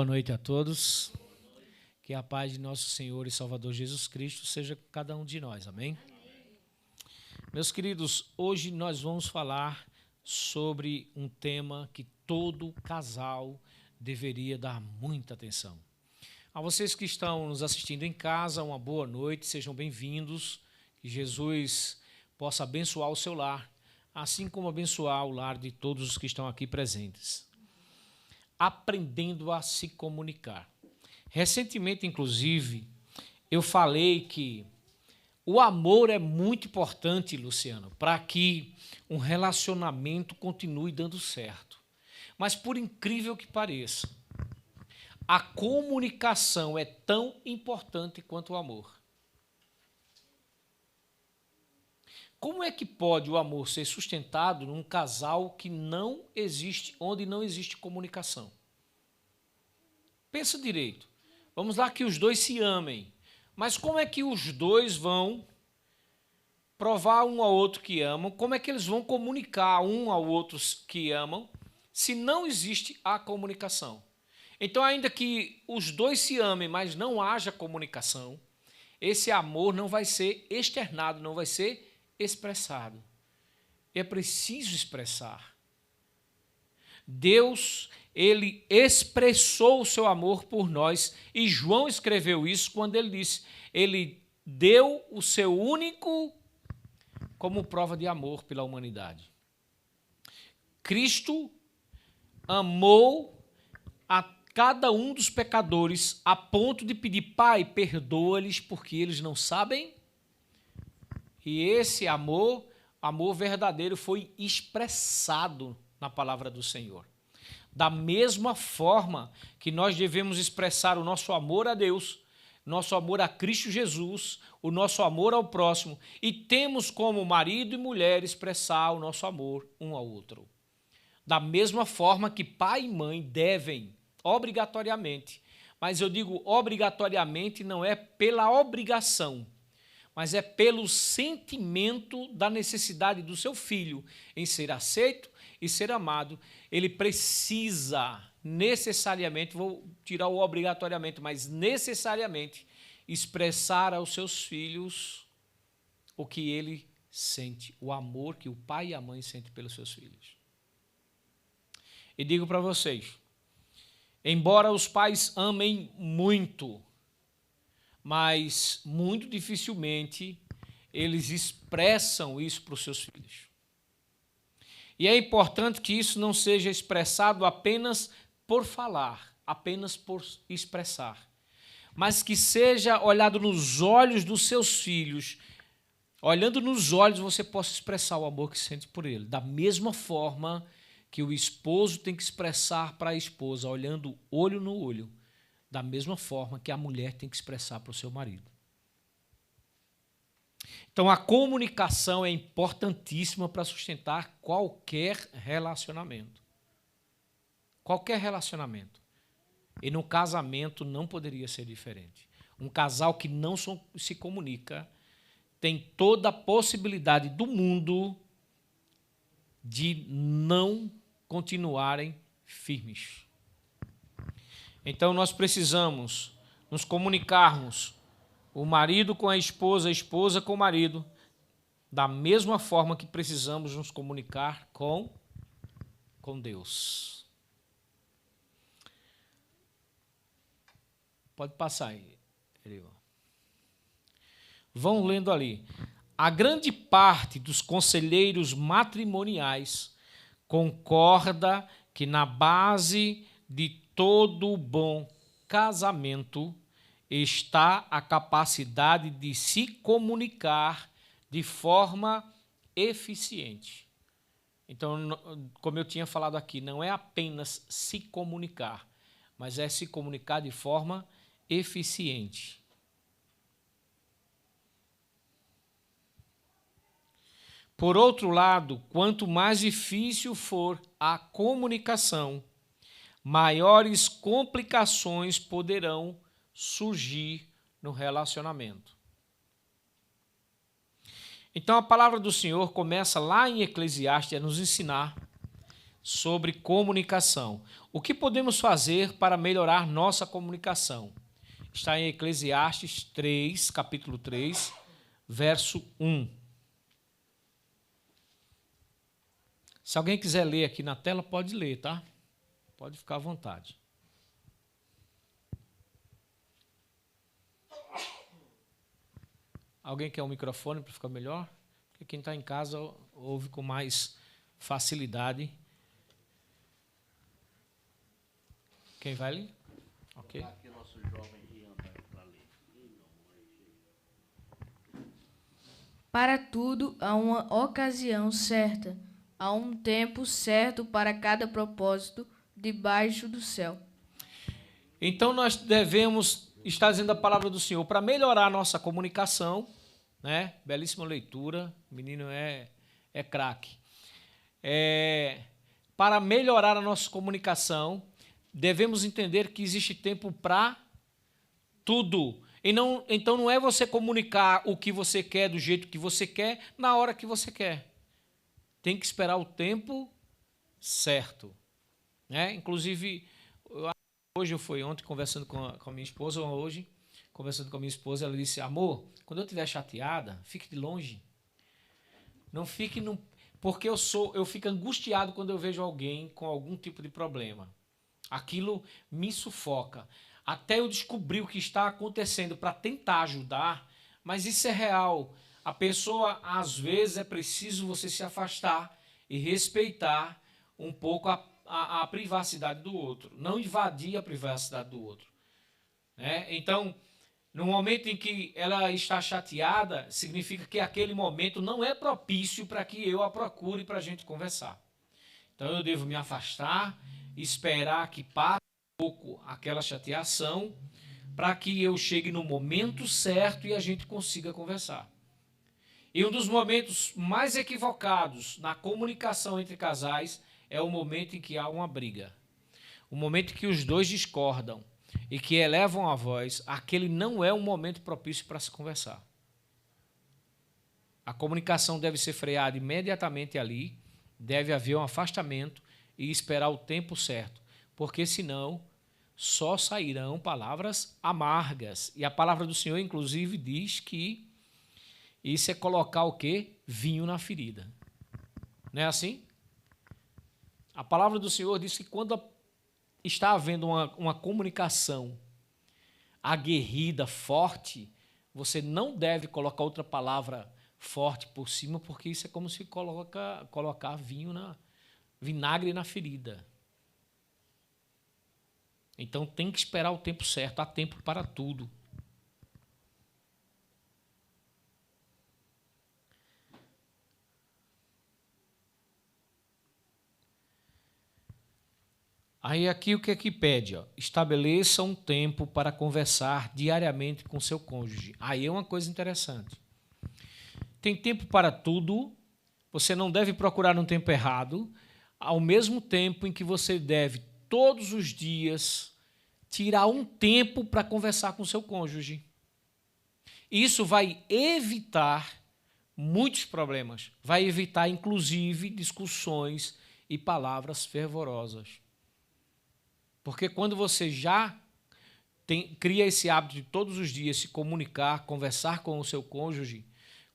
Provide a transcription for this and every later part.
Boa noite a todos. Que a paz de nosso Senhor e Salvador Jesus Cristo seja com cada um de nós. Amém? Meus queridos, hoje nós vamos falar sobre um tema que todo casal deveria dar muita atenção. A vocês que estão nos assistindo em casa, uma boa noite, sejam bem-vindos. Que Jesus possa abençoar o seu lar, assim como abençoar o lar de todos os que estão aqui presentes. Aprendendo a se comunicar. Recentemente, inclusive, eu falei que o amor é muito importante, Luciano, para que um relacionamento continue dando certo. Mas, por incrível que pareça, a comunicação é tão importante quanto o amor. Como é que pode o amor ser sustentado num casal que não existe, onde não existe comunicação? Pensa direito. Vamos lá que os dois se amem. Mas como é que os dois vão provar um ao outro que amam? Como é que eles vão comunicar um ao outro que amam se não existe a comunicação? Então, ainda que os dois se amem, mas não haja comunicação, esse amor não vai ser externado, não vai ser expressado. É preciso expressar. Deus, ele expressou o seu amor por nós, e João escreveu isso quando ele disse, ele deu o seu único como prova de amor pela humanidade. Cristo amou a cada um dos pecadores a ponto de pedir, Pai, perdoa-lhes porque eles não sabem. E esse amor verdadeiro foi expressado na palavra do Senhor. Da mesma forma que nós devemos expressar o nosso amor a Deus, nosso amor a Cristo Jesus, o nosso amor ao próximo, e temos como marido e mulher expressar o nosso amor um ao outro. Da mesma forma que pai e mãe devem, obrigatoriamente, mas eu digo obrigatoriamente não é pela obrigação, mas é pelo sentimento da necessidade do seu filho em ser aceito e ser amado. Ele precisa necessariamente, vou tirar o obrigatoriamente, mas necessariamente expressar aos seus filhos o que ele sente, o amor que o pai e a mãe sentem pelos seus filhos. E digo para vocês, embora os pais amem muito, mas muito dificilmente eles expressam isso para os seus filhos. E é importante que isso não seja expressado apenas por falar, apenas por expressar, mas que seja olhado nos olhos dos seus filhos. Olhando nos olhos, você possa expressar o amor que sente por ele. Da mesma forma que o esposo tem que expressar para a esposa, olhando olho no olho, da mesma forma que a mulher tem que expressar para o seu marido. Então, a comunicação é importantíssima para sustentar qualquer relacionamento. Qualquer relacionamento. E no casamento não poderia ser diferente. Um casal que não se comunica tem toda a possibilidade do mundo de não continuarem firmes. Então, nós precisamos nos comunicarmos, o marido com a esposa com o marido, da mesma forma que precisamos nos comunicar com Deus. Pode passar aí, Erivan. Vão lendo ali. A grande parte dos conselheiros matrimoniais concorda que na base de todo bom casamento está a capacidade de se comunicar de forma eficiente. Então, como eu tinha falado aqui, não é apenas se comunicar, mas é se comunicar de forma eficiente. Por outro lado, quanto mais difícil for a comunicação, maiores complicações poderão surgir no relacionamento. Então, a palavra do Senhor começa lá em Eclesiastes a nos ensinar sobre comunicação. O que podemos fazer para melhorar nossa comunicação? Está em Eclesiastes 3, capítulo 3, verso 1. Se alguém quiser ler aqui na tela, pode ler, tá? Pode ficar à vontade. Alguém quer um microfone para ficar melhor? Porque quem está em casa ouve com mais facilidade. Quem vai ler? Ok. Para tudo há uma ocasião certa, há um tempo certo para cada propósito debaixo do céu. Então nós devemos estar dizendo a palavra do Senhor para melhorar a nossa comunicação, né? Belíssima leitura, o menino é craque. Para melhorar a nossa comunicação, devemos entender que existe tempo para tudo. Então não é você comunicar o que você quer do jeito que você quer, na hora que você quer. Tem que esperar o tempo certo, né? Inclusive, ontem conversando com a minha esposa, ela disse: amor, quando eu estiver chateada, fique de longe. Não fique no... Porque eu fico angustiado quando eu vejo alguém com algum tipo de problema. Aquilo me sufoca. Até eu descobrir o que está acontecendo para tentar ajudar, mas isso é real. A pessoa, às vezes, é preciso você se afastar e respeitar um pouco a privacidade do outro. Não invadir a privacidade do outro, né? Então, no momento em que ela está chateada, significa que aquele momento não é propício para que eu a procure para a gente conversar. Então, eu devo me afastar, esperar que passe um pouco aquela chateação, para que eu chegue no momento certo e a gente consiga conversar. E um dos momentos mais equivocados na comunicação entre casais é o momento em que há uma briga. O momento em que os dois discordam e que elevam a voz, aquele não é um momento propício para se conversar. A comunicação deve ser freada imediatamente ali, deve haver um afastamento e esperar o tempo certo, porque senão só sairão palavras amargas. E a palavra do Senhor, inclusive, diz que isso é colocar o quê? Vinho na ferida. Não é assim? A palavra do Senhor diz que quando está havendo uma comunicação aguerrida, forte, você não deve colocar outra palavra forte por cima, porque isso é como se colocar vinagre na ferida. Então tem que esperar o tempo certo, há tempo para tudo. Aí aqui o que é que pede? Ó? Estabeleça um tempo para conversar diariamente com seu cônjuge. Aí é uma coisa interessante. Tem tempo para tudo, você não deve procurar um tempo errado, ao mesmo tempo em que você deve, todos os dias, tirar um tempo para conversar com seu cônjuge. Isso vai evitar muitos problemas, vai evitar, inclusive, discussões e palavras fervorosas. Porque quando você já cria esse hábito de todos os dias se comunicar, conversar com o seu cônjuge,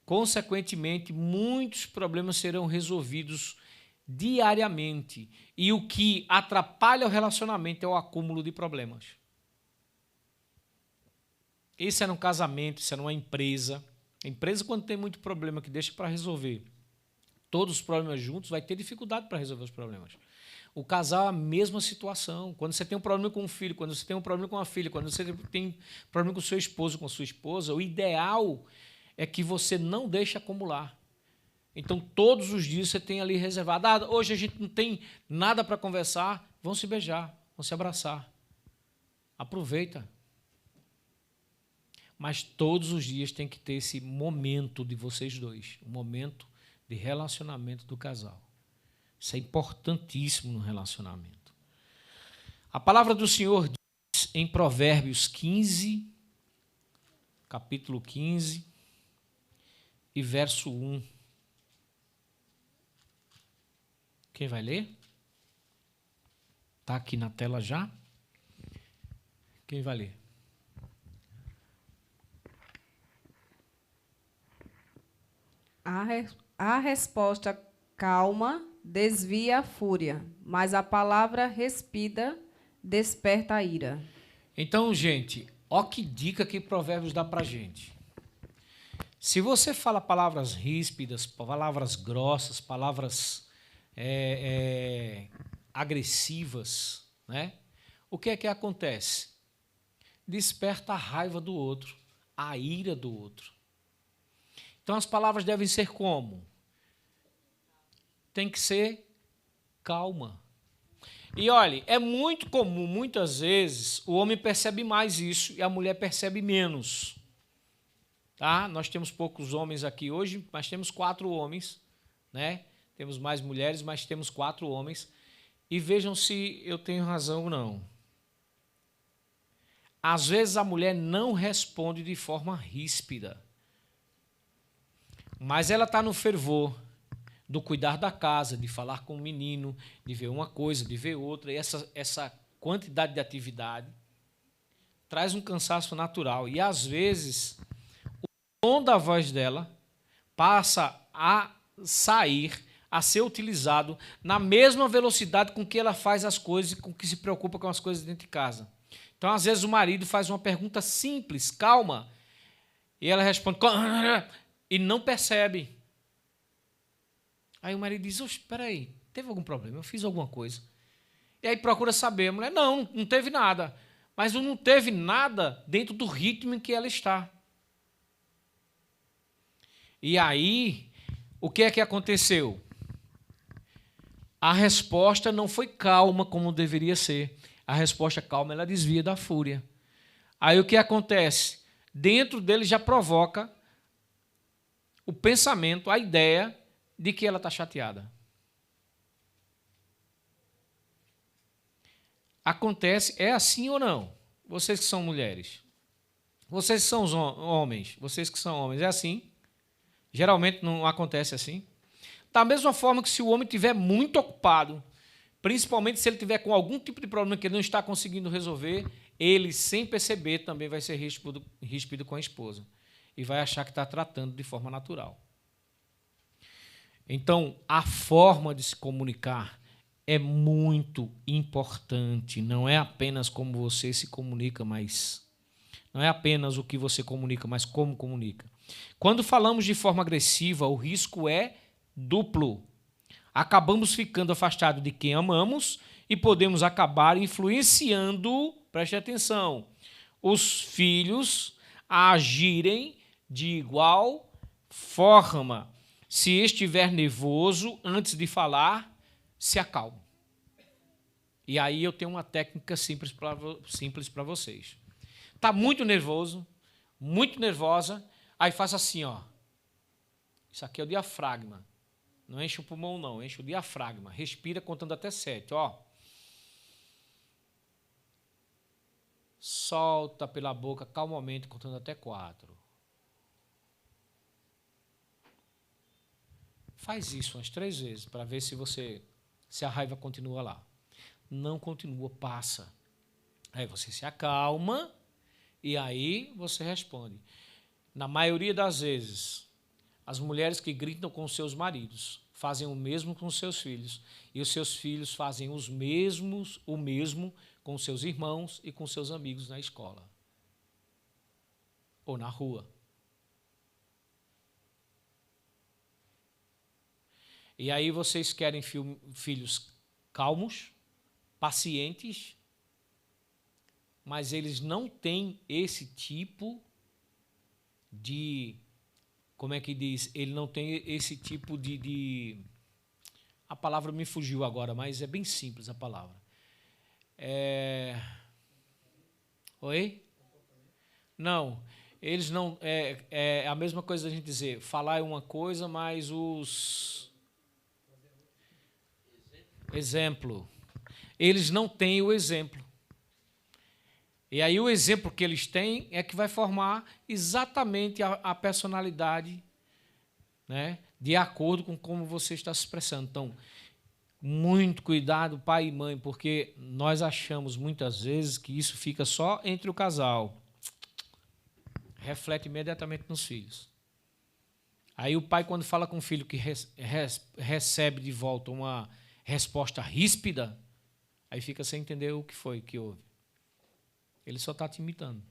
consequentemente, muitos problemas serão resolvidos diariamente. E o que atrapalha o relacionamento é o acúmulo de problemas. Isso é num casamento, isso é numa empresa. A empresa, quando tem muito problema que deixa para resolver todos os problemas juntos, vai ter dificuldade para resolver os problemas. O casal é a mesma situação. Quando você tem um problema com um filho, quando você tem um problema com uma filha, quando você tem problema com o seu esposo, com a sua esposa, o ideal é que você não deixe acumular. Então, todos os dias você tem ali reservado. Hoje a gente não tem nada para conversar, vão se beijar, vão se abraçar. Aproveita. Mas todos os dias tem que ter esse momento de vocês dois, um momento de relacionamento do casal. Isso é importantíssimo no relacionamento. A palavra do Senhor diz em Provérbios 15, capítulo 15 e verso 1. Quem vai ler? Está aqui na tela já. Quem vai ler? A resposta calma desvia a fúria, mas a palavra respida desperta a ira. Então, gente, ó que dica que Provérbios dá pra gente. Se você fala palavras ríspidas, palavras grossas, palavras agressivas, né? O que é que acontece? Desperta a raiva do outro, a ira do outro. Então as palavras devem ser como? Tem que ser calma. E olhe, é muito comum, muitas vezes, o homem percebe mais isso e a mulher percebe menos. Tá? Nós temos poucos homens aqui hoje, mas temos 4 homens, né? Temos mais mulheres, mas temos 4 homens. E vejam se eu tenho razão ou não. Às vezes a mulher não responde de forma ríspida, mas ela está no fervor do cuidar da casa, de falar com o menino, de ver uma coisa, de ver outra, e essa quantidade de atividade traz um cansaço natural. E, às vezes, o tom da voz dela passa a sair, a ser utilizado na mesma velocidade com que ela faz as coisas e com que se preocupa com as coisas dentro de casa. Então, às vezes, o marido faz uma pergunta simples, calma, e ela responde, e não percebe. Aí o marido diz, espera aí, teve algum problema? Eu fiz alguma coisa. E aí procura saber. A mulher, não teve nada. Mas não teve nada dentro do ritmo em que ela está. E aí, o que é que aconteceu? A resposta não foi calma como deveria ser. A resposta calma, ela desvia da fúria. Aí o que acontece? Dentro dele já provoca o pensamento, a ideia de que ela está chateada. Acontece, é assim ou não? Vocês que são mulheres. Vocês que são os homens. Vocês que são homens. É assim? Geralmente não acontece assim. Da mesma forma que se o homem estiver muito ocupado, principalmente se ele tiver com algum tipo de problema que ele não está conseguindo resolver, ele, sem perceber, também vai ser ríspido com a esposa. E vai achar que está tratando de forma natural. Então, a forma de se comunicar é muito importante. Não é apenas como você se comunica, mas não é apenas o que você comunica, mas como comunica. Quando falamos de forma agressiva, o risco é duplo. Acabamos ficando afastados de quem amamos e podemos acabar influenciando, preste atenção, os filhos a agirem de igual forma. Se estiver nervoso, antes de falar, se acalme. E aí eu tenho uma técnica simples para vocês. Está muito nervoso, muito nervosa, aí faça assim, ó. Isso aqui é o diafragma. Não enche o pulmão, não, enche o diafragma. Respira contando até 7, ó. Solta pela boca calmamente contando até 4. Faz isso umas 3 vezes para ver se a raiva continua lá. Não continua, passa. Aí você se acalma e aí você responde. Na maioria das vezes, as mulheres que gritam com seus maridos fazem o mesmo com seus filhos. E os seus filhos fazem o mesmo com seus irmãos e com seus amigos na escola. Ou na rua. E aí vocês querem filhos calmos, pacientes, mas eles não têm esse tipo de... Como é que diz? Ele não tem esse tipo de... A palavra me fugiu agora, mas é bem simples a palavra. Oi? Não. Eles não... É a mesma coisa da gente dizer, falar é uma coisa, mas os... Exemplo. Eles não têm o exemplo. E aí o exemplo que eles têm é que vai formar exatamente a personalidade, né, de acordo com como você está se expressando. Então, Muito cuidado, pai e mãe, porque nós achamos muitas vezes que isso fica só entre o casal. Reflete imediatamente nos filhos. Aí o pai, quando fala com o filho que recebe de volta uma resposta ríspida, aí fica sem entender o que foi que houve. Ele só está te imitando.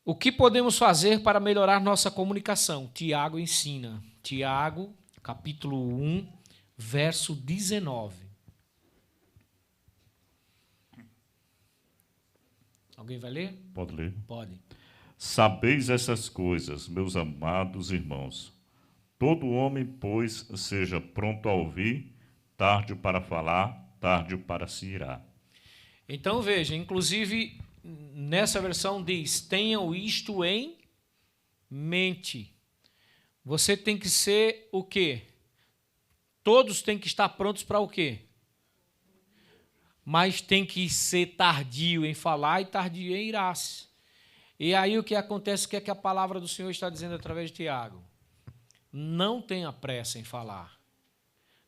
O que podemos fazer para melhorar nossa comunicação? Tiago ensina. Tiago, capítulo 1, verso 19. Alguém vai ler? Pode ler. Pode. Sabeis essas coisas, meus amados irmãos. Todo homem, pois, seja pronto a ouvir, tardio para falar, tardio para se irar. Então veja, inclusive nessa versão diz: tenham isto em mente. Você tem que ser o quê? Todos têm que estar prontos para o quê? Mas tem que ser tardio em falar e tardio em irar-se. E aí o que acontece, o que é que a palavra do Senhor está dizendo através de Tiago? Não tenha pressa em falar.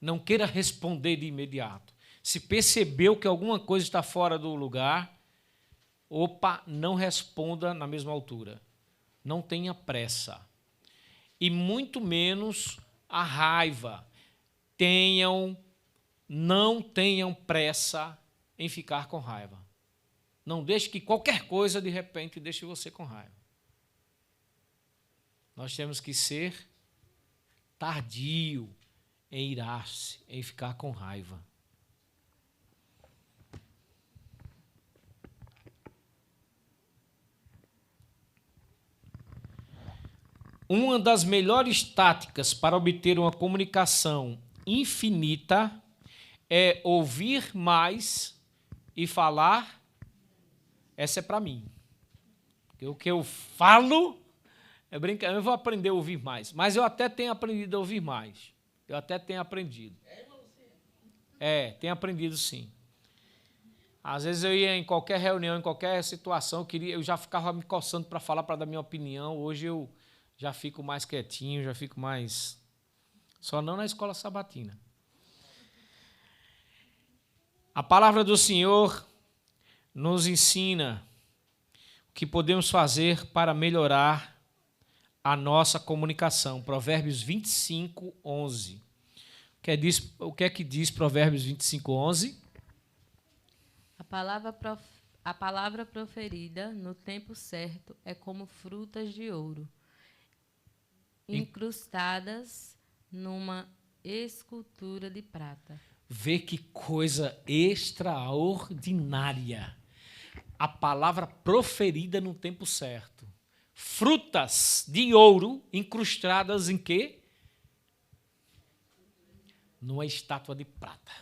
Não queira responder de imediato. Se percebeu que alguma coisa está fora do lugar, não responda na mesma altura. Não tenha pressa. E muito menos a raiva. Não tenham pressa em ficar com raiva. Não deixe que qualquer coisa, de repente, deixe você com raiva. Nós temos que ser tardio em irar-se, em ficar com raiva. Uma das melhores táticas para obter uma comunicação infinita é ouvir mais e falar. Essa é para mim. Porque o que eu falo é brincadeira. Eu vou aprender a ouvir mais. Mas eu até tenho aprendido a ouvir mais. Eu até tenho aprendido. Tenho aprendido sim. Às vezes eu ia em qualquer reunião, em qualquer situação, eu já ficava me coçando para falar, para dar minha opinião. Hoje eu já fico mais quietinho, já fico mais... Só não na escola sabatina. A palavra do Senhor nos ensina o que podemos fazer para melhorar a nossa comunicação. Provérbios 25, 11. O que é que diz Provérbios 25, 11? A palavra proferida no tempo certo é como frutas de ouro, incrustadas numa escultura de prata. Vê que coisa extraordinária. A palavra proferida no tempo certo. Frutas de ouro incrustadas em quê? Numa estátua de prata.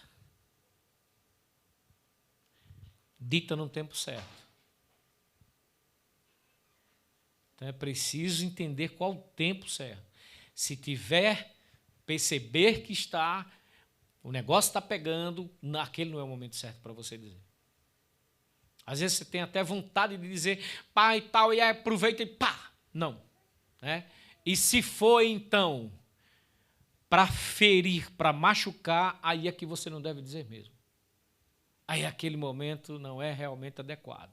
Dita no tempo certo. Então é preciso entender qual o tempo certo. Se perceber que o negócio está pegando, aquele não é o momento certo para você dizer. Às vezes você tem até vontade de dizer, pai, tal, e aí aproveita e pá! Não. Né? E se for, então, para ferir, para machucar, aí é que você não deve dizer mesmo. Aí aquele momento não é realmente adequado.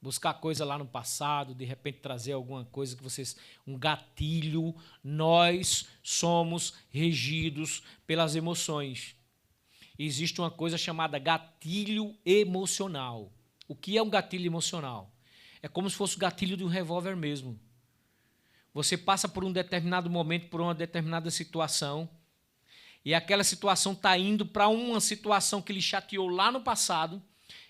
Buscar coisa lá no passado, de repente trazer alguma coisa que vocês... Um gatilho. Nós somos regidos pelas emoções. Existe uma coisa chamada gatilho emocional. O que é um gatilho emocional? É como se fosse o gatilho de um revólver mesmo. Você passa por um determinado momento, por uma determinada situação, e aquela situação está indo para uma situação que lhe chateou lá no passado,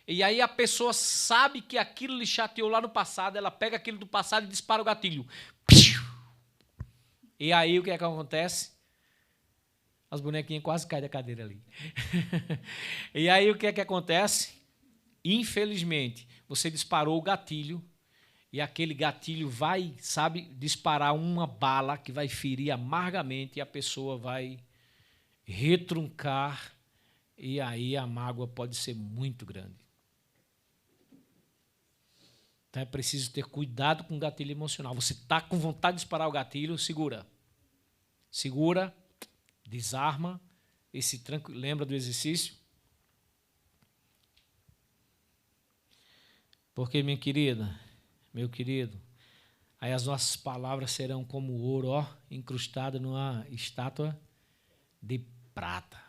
e aí a pessoa sabe que aquilo lhe chateou lá no passado, ela pega aquilo do passado e dispara o gatilho. E aí o que é que acontece? As bonequinhas quase caem da cadeira ali. E aí o que é que acontece? Infelizmente, você disparou o gatilho e aquele gatilho vai, disparar uma bala que vai ferir amargamente e a pessoa vai retruncar e aí a mágoa pode ser muito grande. Então é preciso ter cuidado com o gatilho emocional. Você está com vontade de disparar o gatilho, segura. Segura, Desarma, lembra do exercício? Porque, minha querida, meu querido, aí as nossas palavras serão como ouro, ó, incrustado numa estátua de prata.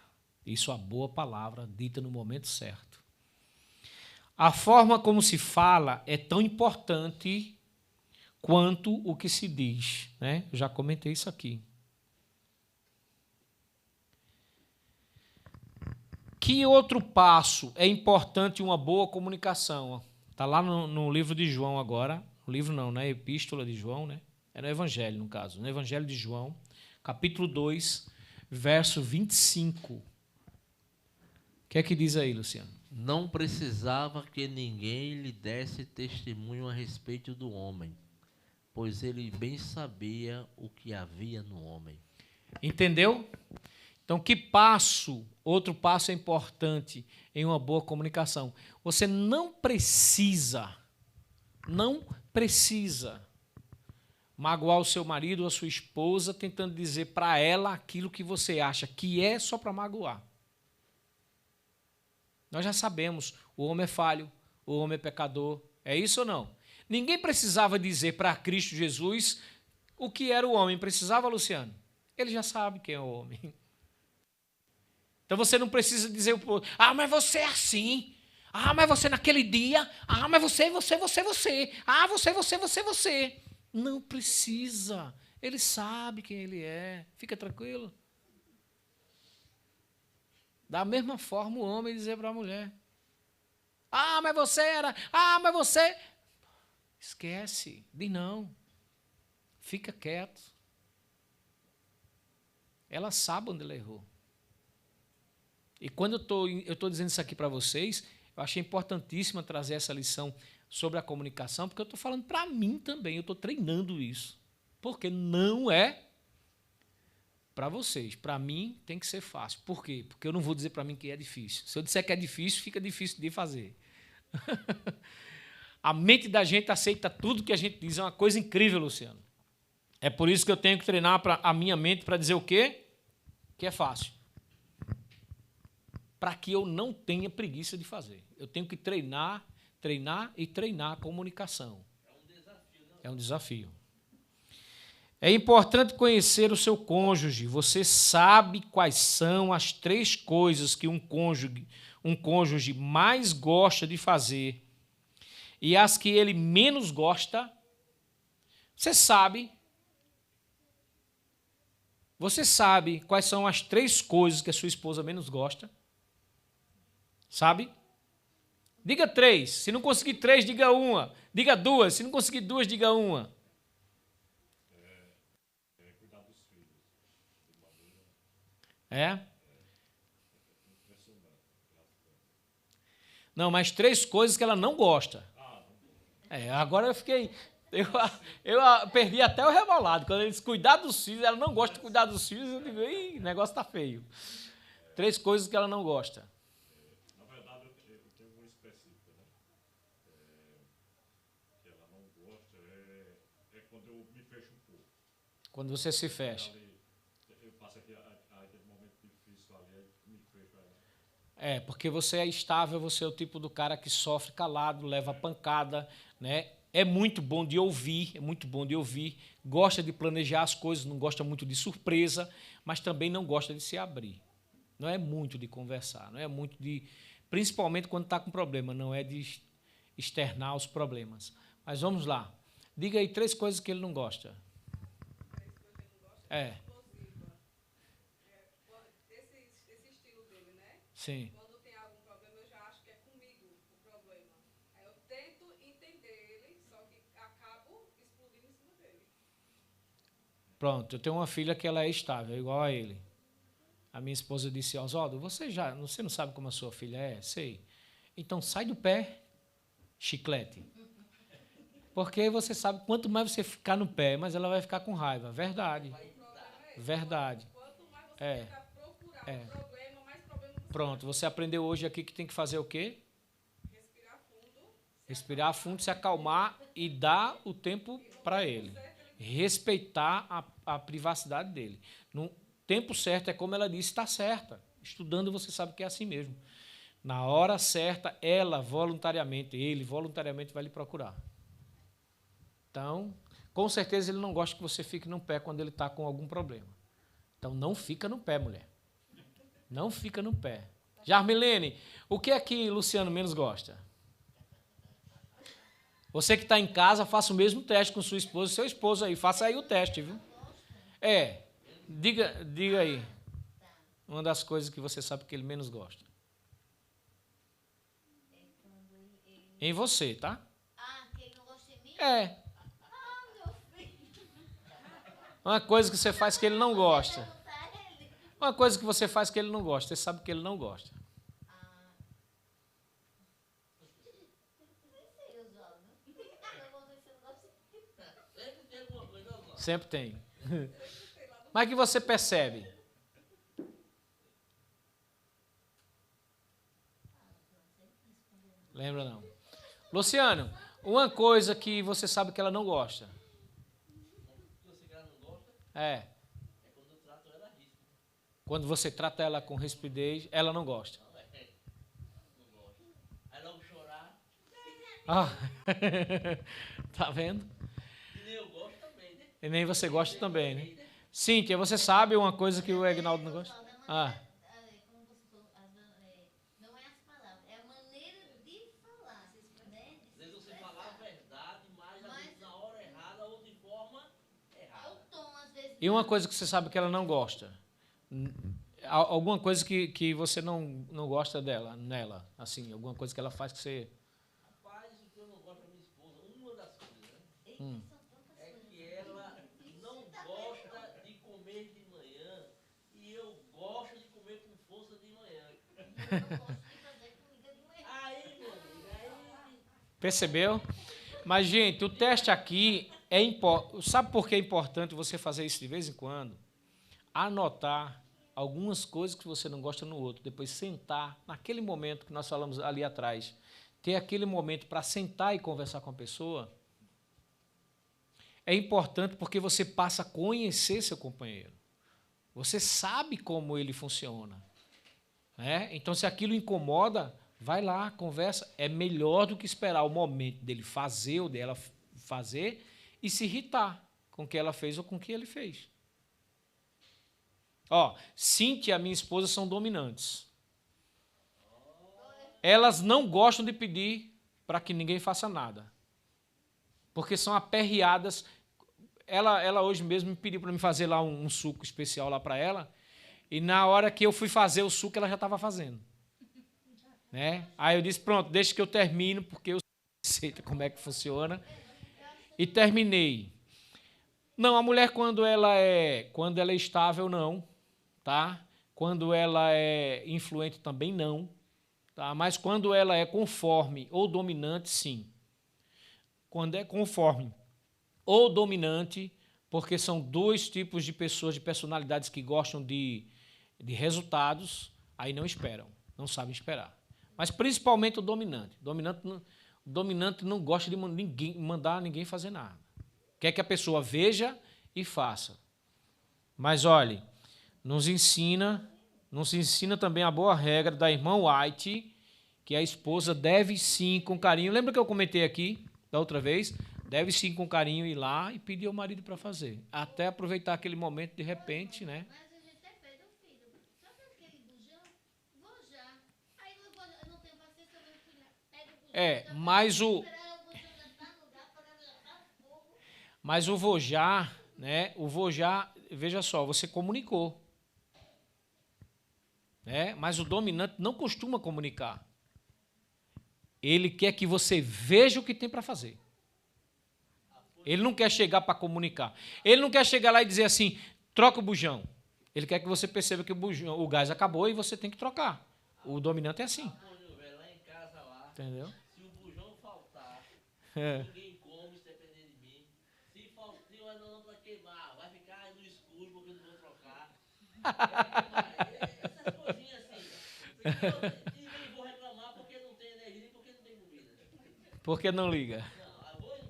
Isso é a boa palavra, dita no momento certo. A forma como se fala é tão importante quanto o que se diz, né? Eu já comentei isso aqui. Que outro passo é importante uma boa comunicação? Está lá no livro de João agora. No livro não, na Epístola de João, né? É no Evangelho, no caso. No Evangelho de João, capítulo 2, verso 25. O que é que diz aí, Luciano? Não precisava que ninguém lhe desse testemunho a respeito do homem, pois ele bem sabia o que havia no homem. Entendeu? Então, outro passo é importante em uma boa comunicação. Você não precisa magoar o seu marido ou a sua esposa tentando dizer para ela aquilo que você acha que é só para magoar. Nós já sabemos, o homem é falho, o homem é pecador. É isso ou não? Ninguém precisava dizer para Cristo Jesus o que era o homem. Precisava, Luciano? Ele já sabe quem é o homem. Então você não precisa dizer, mas você é assim. Mas você naquele dia. Mas você. Você. Não precisa. Ele sabe quem ele é. Fica tranquilo. Da mesma forma o homem dizer para a mulher. Mas você era. Mas você. Esquece. Diz não. Fica quieto. Ela sabe onde ela errou. E quando eu estou dizendo isso aqui para vocês, eu achei importantíssimo trazer essa lição sobre a comunicação, porque eu estou falando para mim também, eu estou treinando isso. Porque não é para vocês. Para mim tem que ser fácil. Por quê? Porque eu não vou dizer para mim que é difícil. Se eu disser que é difícil, fica difícil de fazer. A mente da gente aceita tudo que a gente diz. É uma coisa incrível, Luciano. É por isso que eu tenho que treinar a minha mente para dizer o quê? Que é fácil. Para que eu não tenha preguiça de fazer. Eu tenho que treinar a comunicação. É um desafio. É importante conhecer o seu cônjuge. Você sabe quais são as 3 coisas que um cônjuge mais gosta de fazer e as que ele menos gosta. Você sabe quais são as 3 coisas que a sua esposa menos gosta? Sabe? Diga 3. Se não conseguir 3, diga 1. Diga 2. Se não conseguir 2, diga 1. Cuidar dos filhos. É? Não, mas 3 coisas que ela não gosta. Agora eu fiquei... Eu perdi até o rebolado. Quando eles cuidar dos filhos, ela não gosta de cuidar dos filhos, eu digo, o negócio está feio. 3 coisas que ela não gosta. Na verdade, eu tenho uma específica, né? Que ela não gosta, é quando eu me fecho um pouco. Quando você se fecha. Eu passo aquele momento difícil ali, me fecho ela. Porque você é estável, você é o tipo do cara que sofre calado, leva pancada, né? É muito bom de ouvir, gosta de planejar as coisas, não gosta muito de surpresa, mas também não gosta de se abrir. Não é muito de conversar, não é muito de... Principalmente quando está com problema, não é de externar os problemas. Mas vamos lá. Diga aí 3 coisas que ele não gosta. 3 coisas que ele não gosta? Explosiva. Esse estilo dele, né? Sim. Quando tem algum problema, eu já acho que é comigo o problema. Aí eu tento entender ele, só que acabo explodindo em cima dele. Pronto, eu tenho uma filha que ela é estável, igual a ele. A minha esposa disse, Oswaldo, você não sabe como a sua filha é? Sei. Então sai do pé, chiclete. Porque você sabe, quanto mais você ficar no pé, mais ela vai ficar com raiva. Verdade. Verdade. Quanto mais você tentar procurar o problema, mais problema você Pronto, você aprendeu hoje aqui que tem que fazer o quê? respirar fundo. Respirar fundo, se acalmar e dar o tempo para ele. Respeitar a privacidade dele. Não, tempo certo é como ela disse, está certa. Estudando você sabe que é assim mesmo. Na hora certa, ela voluntariamente, ele voluntariamente vai lhe procurar. Então, com certeza ele não gosta que você fique no pé quando ele está com algum problema. Então, não fica no pé, mulher. Não fica no pé. Jarmilene, o que é que Luciano menos gosta? Você que está em casa, faça o mesmo teste com sua esposa e seu esposo aí. Faça aí o teste, viu? Diga aí. Uma das coisas que você sabe que ele menos gosta. Em você, tá? Que ele não gosta de mim? É. Meu filho. Uma coisa que você faz que ele não gosta. Perguntar a ele. Uma coisa que você faz que ele não gosta. Você sabe que ele não gosta. Nem sei os olhos. Eu vou ver se eu gosto. Sempre tem. Mas que você percebe. Lembra não? Luciano, uma coisa que você sabe que ela não gosta. É. Quando você trata ela com rispidez, ela não gosta. Aí logo chorar. Ah. Tá vendo? E nem eu gosto também, né? E nem você gosta também, né? Cíntia, você sabe uma coisa que o Egnaldo não gosta? Ah. Como você falou, não é as palavras, é a maneira de falar. Né? Às vezes você fala a verdade, mas às vezes na hora errada ou de forma errada. O tom, às vezes. E uma coisa que você sabe que ela não gosta? Alguma coisa que você não gosta nela, assim, alguma coisa que ela faz que você... Rapaz, o que eu não gosto da minha esposa, uma das coisas, né? É que ela não gosta de comer de manhã e eu gosto de comer com força de manhã. Aí, meu amigo, aí... Percebeu? Mas, gente, o teste aqui é importante. Sabe por que é importante você fazer isso de vez em quando? Anotar algumas coisas que você não gosta no outro. Depois sentar, naquele momento que nós falamos ali atrás, ter aquele momento para sentar e conversar com a pessoa. É importante porque você passa a conhecer seu companheiro. Você sabe como ele funciona. Né? Então, se aquilo incomoda, vai lá, conversa. É melhor do que esperar o momento dele fazer ou dela fazer e se irritar com o que ela fez ou com o que ele fez. Ó, Cíntia e a minha esposa são dominantes. Elas não gostam de pedir para que ninguém faça nada. Porque são aperreadas. Ela hoje mesmo me pediu para me fazer lá um suco especial lá para ela. E na hora que eu fui fazer o suco, ela já estava fazendo. Né? Aí eu disse, pronto, deixa que eu termino, porque eu sei como é que funciona. E terminei. Não, a mulher quando ela é estável, não. Tá? Quando ela é influente, também não. Tá? Mas quando ela é conforme ou dominante, sim. Quando é conforme ou dominante, porque são dois tipos de pessoas, de personalidades que gostam de resultados, aí não esperam, não sabem esperar. Mas principalmente o dominante. O dominante não gosta de mandar ninguém fazer nada. Quer que a pessoa veja e faça. Mas olhe, nos ensina também a boa regra da irmã White, que a esposa deve sim, com carinho. Lembra que eu comentei aqui da outra vez? Deve sim, com carinho, ir lá e pedir ao marido para fazer. Até aproveitar aquele momento de repente, né? Mas a gente até fez um filho. Só que aquele bujão, vou já. Aí eu não tenho paciência, eu vou pega o bujão. Mas o... Esperar o bujão jantar no lugar para jantar fogo. Mas o vojá, né? O vojá, veja só, você comunicou. Né? Mas o dominante não costuma comunicar. Ele quer que você veja o que tem para fazer. Ele não quer chegar para comunicar. Ele não quer chegar lá e dizer assim, troca o bujão. Ele quer que você perceba que o gás acabou e você tem que trocar. O dominante é assim. Lá em casa, lá, entendeu? Se o bujão faltar, ninguém come, se depender de mim. Se faltar, não para queimar, vai ficar no escuro porque eu não vou trocar. Essas coisinhas assim. E nem vou reclamar porque não tem energia e porque não tem comida. Por que não liga?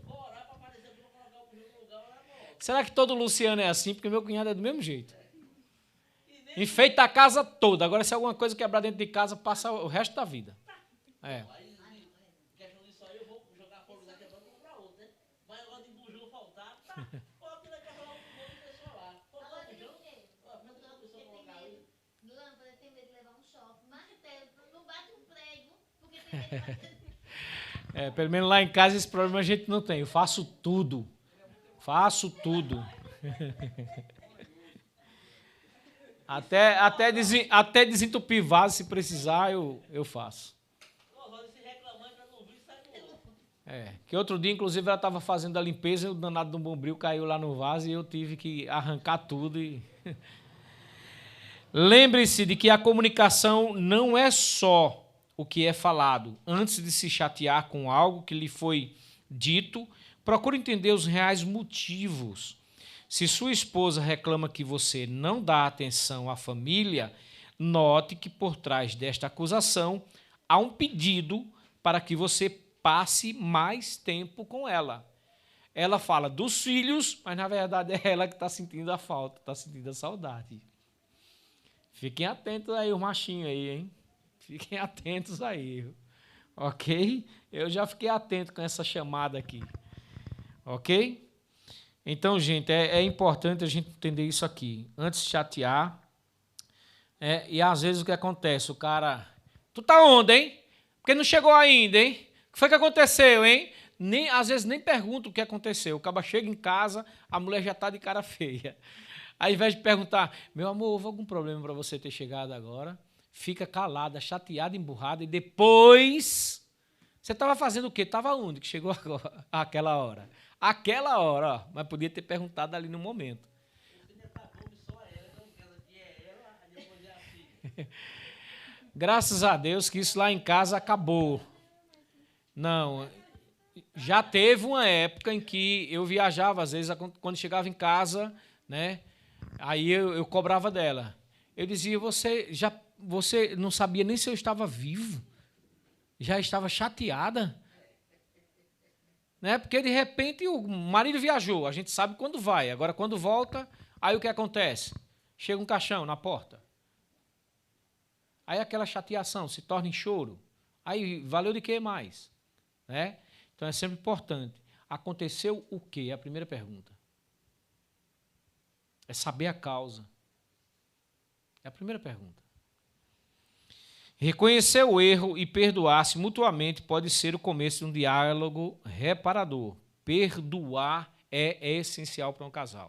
Vou orar para aparecer para colocar o bujão no lugar, orar para outra. Será que todo Luciano é assim? Porque meu cunhado é do mesmo jeito. Enfeita a casa toda. Agora, se alguma coisa quebrar dentro de casa, passa o resto da vida. É. Questão disso aí, eu vou jogar fora da quebrada e comprar outro, né? Mas agora de bujão faltar, tá. Coloca na casa lá, um monte de pessoa lá. Faltou Agora tem bujão? que Ó, no quantas campo pessoas você tem colocar ali? medo. Lâmpada tem medo de levar um choque. Martelo, não bate um prego, porque tem medo de bater. Pelo menos lá em casa esse problema a gente não tem. Eu faço tudo. Faço tudo. Até desentupir vaso, se precisar, eu faço. Nossa, se reclamando pra não vir, sai do outro. Que outro dia, inclusive, ela estava fazendo a limpeza e o danado do bombril caiu lá no vaso e eu tive que arrancar tudo. Lembre-se de que a comunicação não é só o que é falado. Antes de se chatear com algo que lhe foi dito, procure entender os reais motivos. Se sua esposa reclama que você não dá atenção à família, note que por trás desta acusação há um pedido para que você passe mais tempo com ela. Ela fala dos filhos, mas na verdade é ela que está sentindo a falta, está sentindo a saudade. Fiquem atentos aí, os machinhos aí, hein? Fiquem atentos aí, ok? Eu já fiquei atento com essa chamada aqui, ok? Então, gente, é importante a gente entender isso aqui. Antes de chatear, e às vezes o que acontece? O cara, tu tá onde, hein? Porque não chegou ainda, hein? O que foi que aconteceu, hein? Às vezes nem pergunta o que aconteceu. O cara chega em casa, a mulher já tá de cara feia. Aí, ao invés de perguntar, meu amor, houve algum problema para você ter chegado agora? Fica calada, chateada, emburrada, e depois... Você estava fazendo o quê? Estava onde que chegou agora, aquela hora? Aquela hora, ó, mas podia ter perguntado ali no momento. Graças a Deus que isso lá em casa acabou. Não, já teve uma época em que eu viajava, às vezes, quando chegava em casa, né? Aí eu cobrava dela. Eu dizia, você não sabia nem se eu estava vivo? Já estava chateada? Né? Porque, de repente, o marido viajou. A gente sabe quando vai. Agora, quando volta, aí o que acontece? Chega um caixão na porta. Aí aquela chateação se torna em choro. Aí valeu de que mais? Né? Então, é sempre importante. Aconteceu o quê? É a primeira pergunta. É saber a causa. É a primeira pergunta. Reconhecer o erro e perdoar-se mutuamente pode ser o começo de um diálogo reparador. Perdoar é essencial para um casal.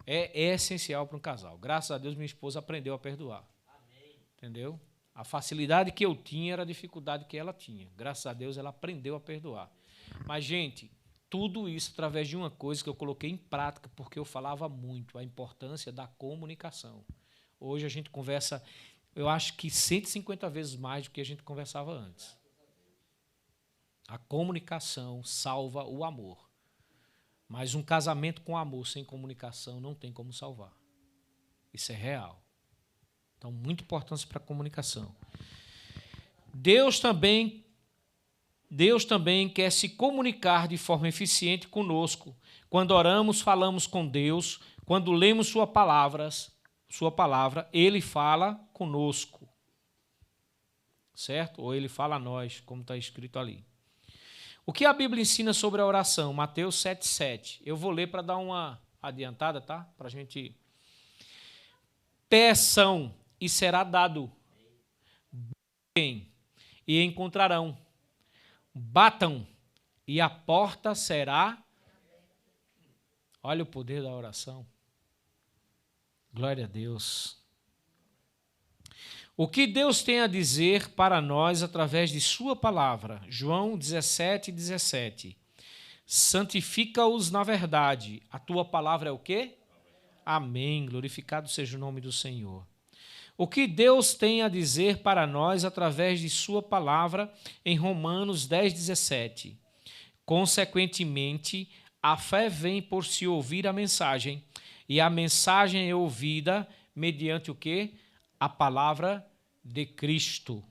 É essencial para um casal. Graças a Deus, minha esposa aprendeu a perdoar. Amém. Entendeu? A facilidade que eu tinha era a dificuldade que ela tinha. Graças a Deus, ela aprendeu a perdoar. Mas, gente, tudo isso através de uma coisa que eu coloquei em prática, porque eu falava muito, a importância da comunicação. Hoje a gente conversa... Eu acho que 150 vezes mais do que a gente conversava antes. A comunicação salva o amor. Mas um casamento com amor sem comunicação não tem como salvar. Isso é real. Então, muita importância para a comunicação. Deus também quer se comunicar de forma eficiente conosco. Quando oramos, falamos com Deus. Quando lemos sua palavra, Ele fala conosco. Certo? Ou Ele fala a nós, como está escrito ali. O que a Bíblia ensina sobre a oração? Mateus 7,7. Eu vou ler para dar uma adiantada, tá? Para a gente... Peçam e será dado. Busquem e encontrarão. Batam e a porta será... Olha o poder da oração. Glória a Deus. O que Deus tem a dizer para nós através de sua palavra? João 17:17. Santifica-os na verdade. A tua palavra é o quê? Amém. Glorificado seja o nome do Senhor. O que Deus tem a dizer para nós através de sua palavra em Romanos 10:17. Consequentemente, a fé vem por se ouvir a mensagem, e a mensagem é ouvida mediante o quê? A palavra de Cristo.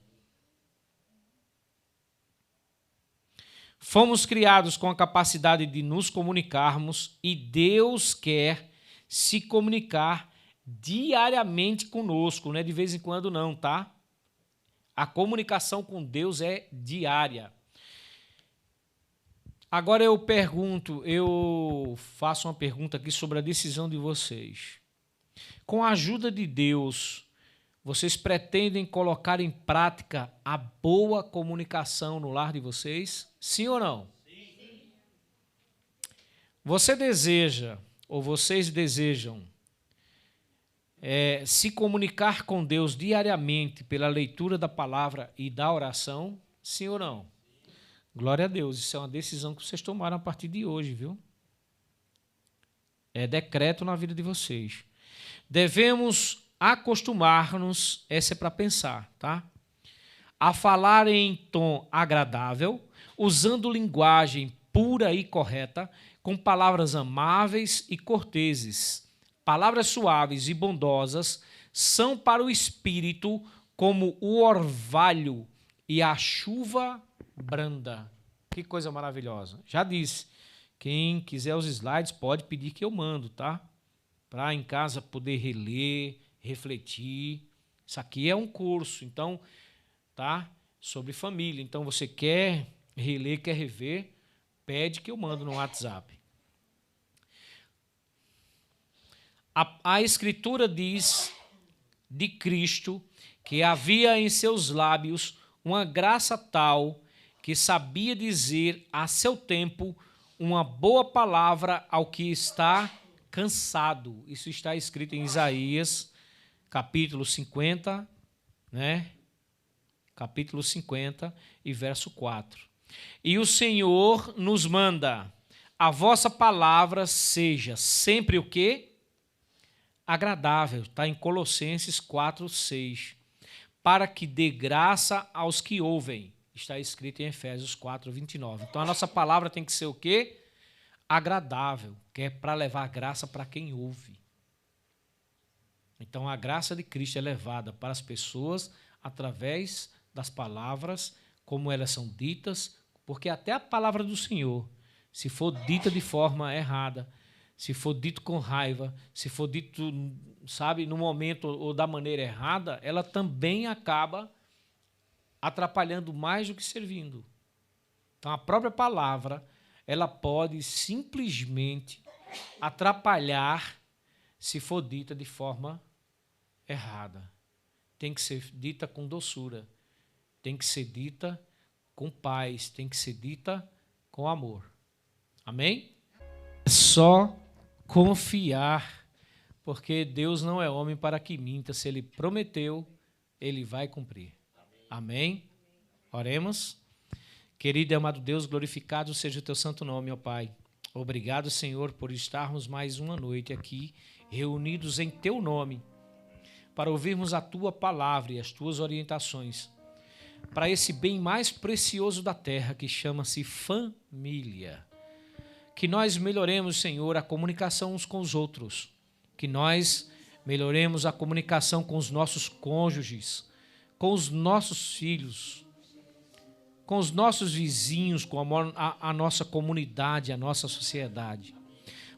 Fomos criados com a capacidade de nos comunicarmos e Deus quer se comunicar diariamente conosco, não é de vez em quando não, tá? A comunicação com Deus é diária. Agora eu faço uma pergunta aqui sobre a decisão de vocês. Com a ajuda de Deus, vocês pretendem colocar em prática a boa comunicação no lar de vocês? Sim ou não? Sim. Você deseja, ou vocês desejam, se comunicar com Deus diariamente pela leitura da palavra e da oração? Sim ou não? Sim. Glória a Deus, isso é uma decisão que vocês tomaram a partir de hoje, viu? É decreto na vida de vocês. Devemos acostumar-nos, essa é para pensar, tá? A falar em tom agradável, usando linguagem pura e correta, com palavras amáveis e corteses. Palavras suaves e bondosas são para o espírito como o orvalho e a chuva branda. Que coisa maravilhosa. Já disse, quem quiser os slides pode pedir que eu mando, tá? Para em casa poder reler, refletir. Isso aqui é um curso, então, tá? Sobre família. Então, você quer reler, quer rever, pede que eu mando no WhatsApp. A Escritura diz de Cristo que havia em seus lábios uma graça tal que sabia dizer a seu tempo uma boa palavra ao que está cansado. Isso está escrito em Isaías, capítulo 50, né? Capítulo 50 e verso 4. E o Senhor nos manda: a vossa palavra seja sempre o quê? Agradável. Está em Colossenses 4, 6. Para que dê graça aos que ouvem. Está escrito em Efésios 4, 29. Então a nossa palavra tem que ser o quê? Agradável, que é para levar graça para quem ouve. Então a graça de Cristo é levada para as pessoas através das palavras, como elas são ditas, porque até a palavra do Senhor, se for dita de forma errada, se for dito com raiva, se for dito, sabe, no momento ou da maneira errada, ela também acaba atrapalhando mais do que servindo. Então a própria palavra, ela pode simplesmente atrapalhar se for dita de forma errada. Tem que ser dita com doçura, tem que ser dita com paz, tem que ser dita com amor. Amém? É só confiar, porque Deus não é homem para que minta. Se Ele prometeu, Ele vai cumprir. Amém? Oremos. Querido e amado Deus, glorificado seja o teu santo nome, ó Pai. Obrigado, Senhor, por estarmos mais uma noite aqui, reunidos em teu nome, para ouvirmos a tua palavra e as tuas orientações, para esse bem mais precioso da terra que chama-se família. Que nós melhoremos, Senhor, a comunicação uns com os outros, que nós melhoremos a comunicação com os nossos cônjuges, com os nossos filhos, com os nossos vizinhos, com a nossa comunidade, a nossa sociedade,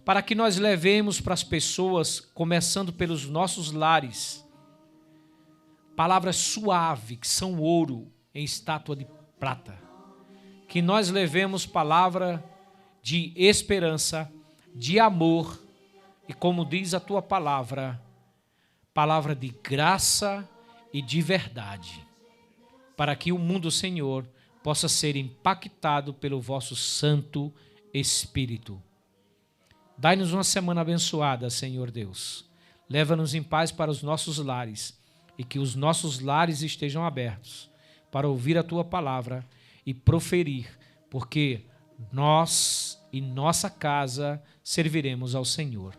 para que nós levemos para as pessoas, começando pelos nossos lares, palavras suaves, que são ouro em estátua de prata, que nós levemos palavra de esperança, de amor e, como diz a tua palavra, palavra de graça e de verdade, para que o mundo, Senhor, possa ser impactado pelo vosso Santo Espírito. Dai-nos uma semana abençoada, Senhor Deus. Leva-nos em paz para os nossos lares e que os nossos lares estejam abertos para ouvir a tua palavra e proferir, porque nós e nossa casa serviremos ao Senhor.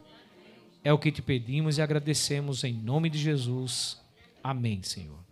É o que te pedimos e agradecemos em nome de Jesus. Amém, Senhor.